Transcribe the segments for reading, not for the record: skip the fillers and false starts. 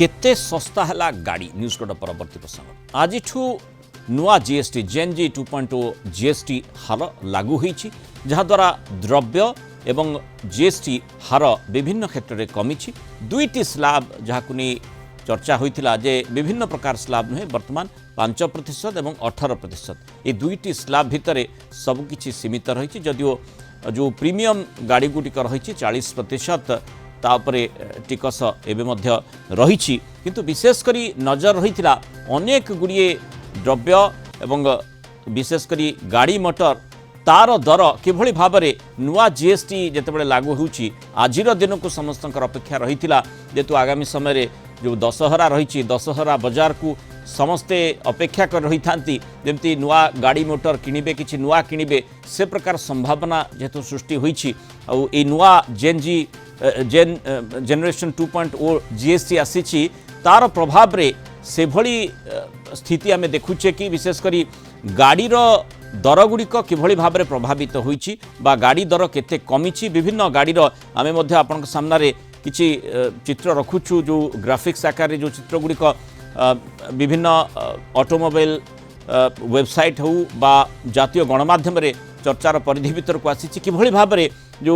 केते सस्ता है गाड़ी न्यूज कोड परवर्ती प्रसंग आज नुआ जीएसटी जेएनजी 2.0 जीएसटी हार लागू होईछि जहाद्वारा द्रव्य एवं जीएसटी हार विभिन्न क्षेत्र में कमी दुईटी स्लाब जहाकु नहीं चर्चा होइथिला जे विभिन्न प्रकार स्लाब नुहे वर्तमान 5% एवं 18% ये दुईटी स्लाब भितर सबकि सीमित रही जदिओ जो प्रीमियम गाड़ी गुड़िक रही 40% तापरे टिकस एवं मध्य रही किंतु विशेषकर नजर रही अनेक गुड़िए द्रव्य एवं विशेषकर गाड़ी मोटर तार दर किभली भाव में नुआ जीएसटी जितेबाला लागू होउछि आजिर दिन को समस्त अपेक्षा रही जेतु आगामी समय जो दशहरा रही दशहरा बाजार को समस्ते अपेक्षा कर रही था जमती नुआ गाड़ी मोटर किणवे कि नुआ किणवे से प्रकार संभावना जेतु सृष्टि होइछि आउ ए नुआ जेनरेशन 2.0 जीएसटी आसी तार प्रभाव रे से भली स्थिति आमे देखुचे कि विशेषकर गाड़ीर दर गुड़िक किभली भाव में प्रभावित होइछि बा गाड़ी दर केते कमिछि विभिन्न गाड़ीर आमे मध्य आपन सामने किछि चित्र रखुछु जो ग्राफिक्स आकार जो चित्र गुड़िक विभिन्न ऑटोमोबाइल वेबसाइट हो बा जातीय गणमाध्यम रे चर्चार परिधि भीतर को आसी किभली भाव में जो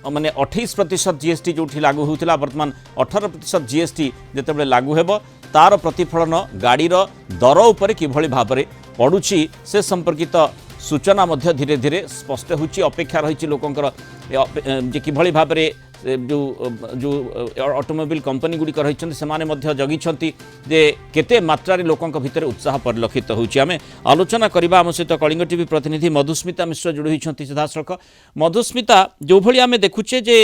माने 28% जीएसटी जो लागू होता वर्तमान 18% जीएसटी जितेबाला लागू हेब तार प्रतिफलन गाड़ीर दर उपर किभली भाव में पड़ुछि से संपर्कित सूचना मध्य धीरे धीरे स्पष्ट होछि अपेक्षा रही लोकंकर जे किभली भाव में जो जो ऑटोमोबाइल कंपनी गुड़िक रही से जगी जे केते मात्रा लोकों भितर उत्साह परिलक्षित होछि आमे आलोचना करबा आम सहित कलिंग टीवी प्रतिनिधि मधुस्मिता मिश्र जोड़ी होइछंती सीधासळख मधुस्मिता जो भली आमे देखुचे जे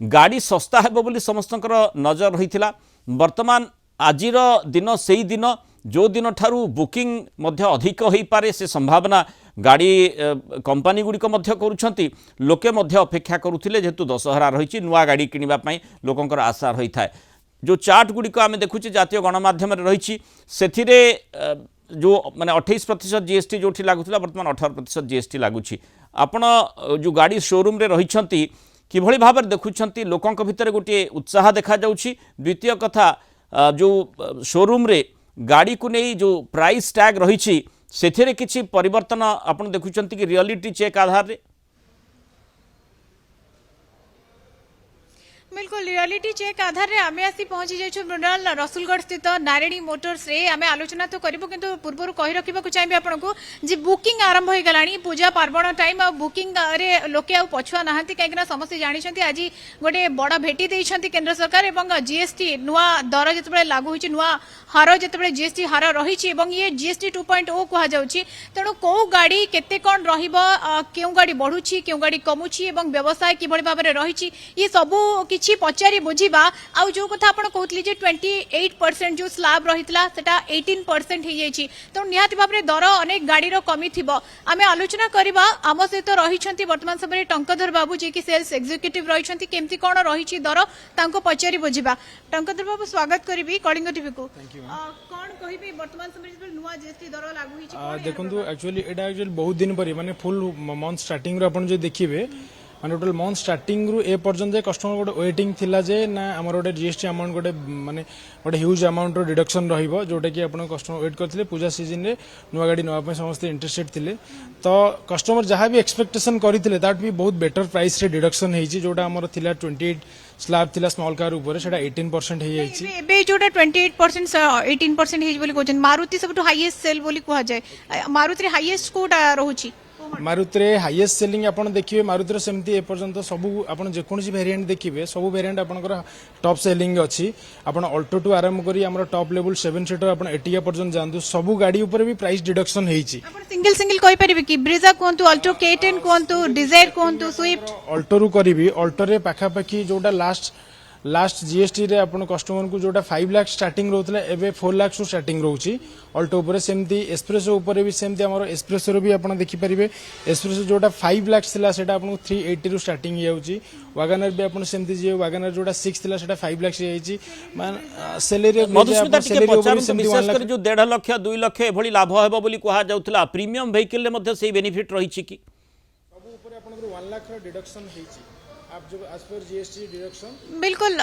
गाड़ी सस्ता हेबो बोली समस्तंकर नजर रहिथिला वर्तमान आजिर दिन सेही दिन जो दिन ठारू बुकिंग मध्य अधिक हो पारे से संभावना गाड़ी कंपनी गुड़िक करुछंती लोके मध्य अपेक्षा करुथिले जेतु दशहरा रही नुआ गाड़ी किनिबा लोकंकर आशा रही थाए जो चार्ट गुड़िक आमे देखुचे जातीय गणमाध्यम रही सेथिरे जो माने 28% जीएसटी जो लागुला वर्तमान 18% जीएसटी लगुच आपण जो गाड़ी शोरूम रे रही किभली भाव में देखुंट लोकों भितर गोटे उत्साह देखा जाउछि द्वितीय कथा जो शोरूम रे गाड़ी को नहीं जो प्राइस टैग रही से किसी परिवर्तन आपन देखुंट कि रियलिटी चेक आधार रे बिल्कुल रियलिटी चेक आधार में आम आसी पहुंची जाइए मृणाल रसुलगढ़ स्थित नारायणी मोटर्स रे आम आलोचना तो करूँ किंतु पूर्व कही रखा चाहिए आपको जी बुकिंग आरंभ हो गला पूजा पार्वण टाइम आ बुकिंग रे लोके आ पछुआ ना कहीं समस्ते जानते आज गोटे बड़ भेटी देते केंद्र सरकार और जीएसटी नुआ दर जो लागू हो नुआ हार जो जीएसटी हार रही ये जीएसटी 2.0 कहुच्छी तेणु कौ गाड़ी केते कौन क्यों गाड़ी बढ़ुची क्यों गाड़ी कमुची व्यवसाय किभली भाव में रही ये सबू किछि पचारि बुझीबा आउ जो कथा आपण कहतली जे 28% जो स्लैब रहितला सेटा 18% हो जाइछि तो निहाती भाव में दर अनेक गाड़ी रो कमी थिबो आमे आलोचना करबा आम सहित रहिछंती वर्तमान समय टंकधर बाबू जे कि सेल्स एग्जीक्यूटिव रहिछंती केमती कोन रहिछि दर तांको पचारि बुझीबा टंकधर बाबू स्वागत करबी कलिंग टीवी को कोन कहिबी वर्तमान समय जे नुवा जीएसटी दर लागू हिछि देखंतु एक्चुअली बहुत दिन पर माने फुल मंथ स्टार्टिंग रो आपण जे देखिबे माने टोटल मंथ स्टार्टिंग रु ए पर्यंत कस्टमर गोटे वेटिंग थिला जे ना हमर गोटे जीएसटी अमाउंट गोटे माने गोटे ह्यूज अमाउंट रो डिडक्शन रहिबो जोटा कि आपण कस्टमर वेट करथिले पूजा सीजन रे नुवा गाड़ी नवा पे समस्त इंटरेस्टेड थिले तो कस्टमर जहाँ भी एक्सपेक्टेशन करथिले दैट भी बहुत बेटर प्राइस रे डिडक्शन हेछि जोटा हमर थिला 28 स्लैब थिला स्मॉल कार ऊपर सेटा 18% हे जाइछि एबे जोटा 28% 18% हेछि बोली कहछन मारुति सबटु हाईएस्ट सेल बोली कहा जाय मारुति रे हाईएस्ट कोटा रहउछि मारुति रे हाईएस्ट सेलिंग आपण देखिए मारुति रे सेमती ए पर्यंत सबु आपण जे कोनसी वेरिएंट देखिबे सबु वेरिएंट आपनकर टॉप सेलिंग अछि आपण अल्टो टू आरंभ करी हमर टॉप लेवल 7 सीटर आपण 80 पर्यंत जानतु सबु गाड़ी ऊपर भी प्राइस डिडक्शन हेछि आपण सिंगल सिंगल कहि परिबे कि ब्रेजा कोंतु अल्टो K10 कोंतु डिजायर कोंतु स्विफ्ट अल्टो रु करिबी अल्टो रे पाखा पाखी जोटा लास्ट जीएसटी रे आपण कस्टमर को जोटा 5 लाख स्टार्टिंग रहउतले एबे 4 लाख सु स्टार्टिंग रहउची अल्टो ऊपर सेमती एस्प्रेसो ऊपर भी सेमती हमर एस्प्रेसो रो भी आपण देखि परिबे एस्प्रेसो जोटा 5 लाख थिला सेटा आपण 380 रु स्टार्टिंग याउची वैगनर भी आपण सेमती जे वैगनर जोटा 6 थिला सेटा 5 लाख याइची मान सैलरी मधुस्मिता टिके पचारु विशेष कर जो 1.5 लाख 2 लाख एभली लाभ हेबो बोली कहा जाउतला प्रीमियम व्हीकल ले मध्ये सेही बेनिफिट रही छि कि सब ऊपर आपण 1 लाख रो डिडक्शन हेछि आप जो एज पर जीएसटी डिडक्शन बिल्कुल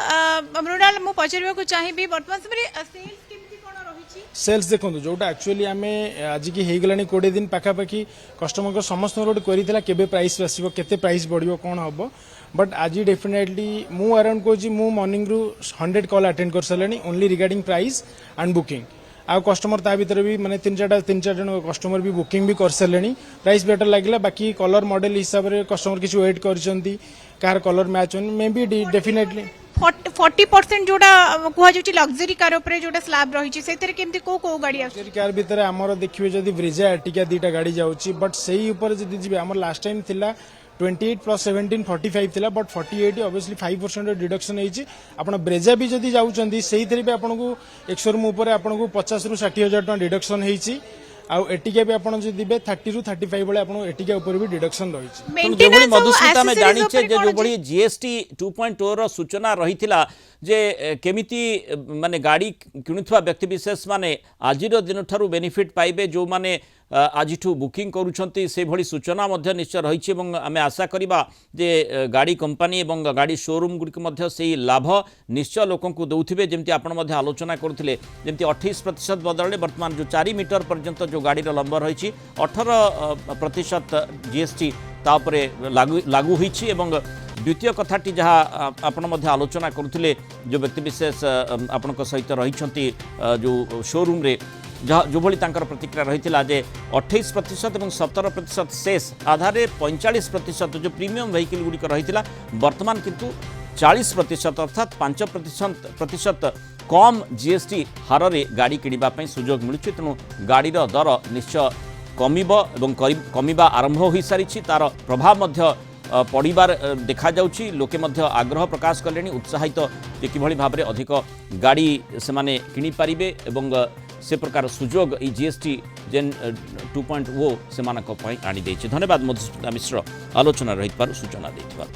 मृणाल मु पचारिबा चाहिए वर्तमान समय सेल्स केमती कोन रहिछि सेल्स देखो जोटा एक्चुअली आम आज की हो गलानी 20 दिन पाखापाखि कस्टमर को समस्त गोटे करता केबे प्राइस आसो केते प्राइस बढ़ियो कौन हम बट आज डेफिनेटली मु अराउंड कहूँ मु मॉर्निंग रु 100 कॉल अटेंड कर सारे only regarding price and booking आ कस्टमर ता भीतर भी माने तीन चार जन कस्टमर भी बुकिंग भी कर सारे प्राइस बेटर लगे बाकी कलर मॉडल हिसाब से कस्टमर किसी वेट कर car colour match may be definitely 40% जोटा कुहा जाउछि लग्जरी कार ऊपर जोटा स्लैब रहिछि सेतरे केमती को गाड़ी आउछि लग्जरी कार भीतर आमर देखिए जदि ब्रेजा एर्टिगा दीटा गाड़ी जाउछि बट सेही ऊपर जदि जिबे हमर लास्ट टाइम थिला 28 प्लस 17 45 थिला बट 48 ऑब्वियसली 5% डिडक्शन होइछि आपण ब्रेजा भी जदि जाउछंती सेही थरे भी आपनको एक शोरूम ऊपर आपनको 50 रु 60 हजार टका डिडक्शन होइछि आ एटिका भी आपण जे दिबे 30 रु 35 बेले आपण एटिका ऊपर भी डिडक्शन रहिछि जो भली मधुस्मिता में जानिछे जे जो भली जीएसटी 2.0 रो सूचना रहिथिला जे केमिति माने गाड़ी किनुथवा व्यक्ति विशेष माने आजिरो दिन ठारू बेनिफिट पाइबे जो माने आजिठू बुकिंग करूछंती से भली सूचना मध्य निश्चय रहिछि एवं आमे आशा करिबा जे गाड़ी कंपनी एवं गाड़ी शोरूम गुडी मध्य सेही लाभ निश्चय लोकन को दउथिबे जेमति आपण मध्य आलोचना करथिले जेमति 28% बदलले वर्तमान जो 4 मीटर पर्यंत जो गाड़ी रो लंबर रहिछि 18% जीएसटी तापरे लागू होइछि एवं द्वितीय कथाटी जहाँ आपण मध्य आलोचना करुथिले जो व्यक्ति विशेष आपणक सहित रहिछंती जो शोरूम रे जो भली तांकर प्रतिक्रिया रहिथिला जे 28% और 17% शेष आधार 45% जो प्रीमियम व्हीकल गुडी रहिथिला वर्तमान किंतु 40% अर्थात 5% कम जीएसटी हार रे गाड़ी किनिबा पई सुजोग मिलुछि तेणु गाड़ीर दर निश्चय कमिबो एवं कमिबा आरंभ होई सारिछि तार प्रभाव मध्य पड़िबार देखा जाउछि लोके मध्य आग्रह प्रकाश कलेनी उत्साहित जे किभଳି भाबरे अधिक गाड़ी से माने किनि पारिबे एवं से प्रकार सुजोग ई जीएसटी जेन 2.0 से मानक पई आनी दैछि। धन्यवाद मधुसूदन मिश्र आलोचना रहित पर सूचना दैथिबार।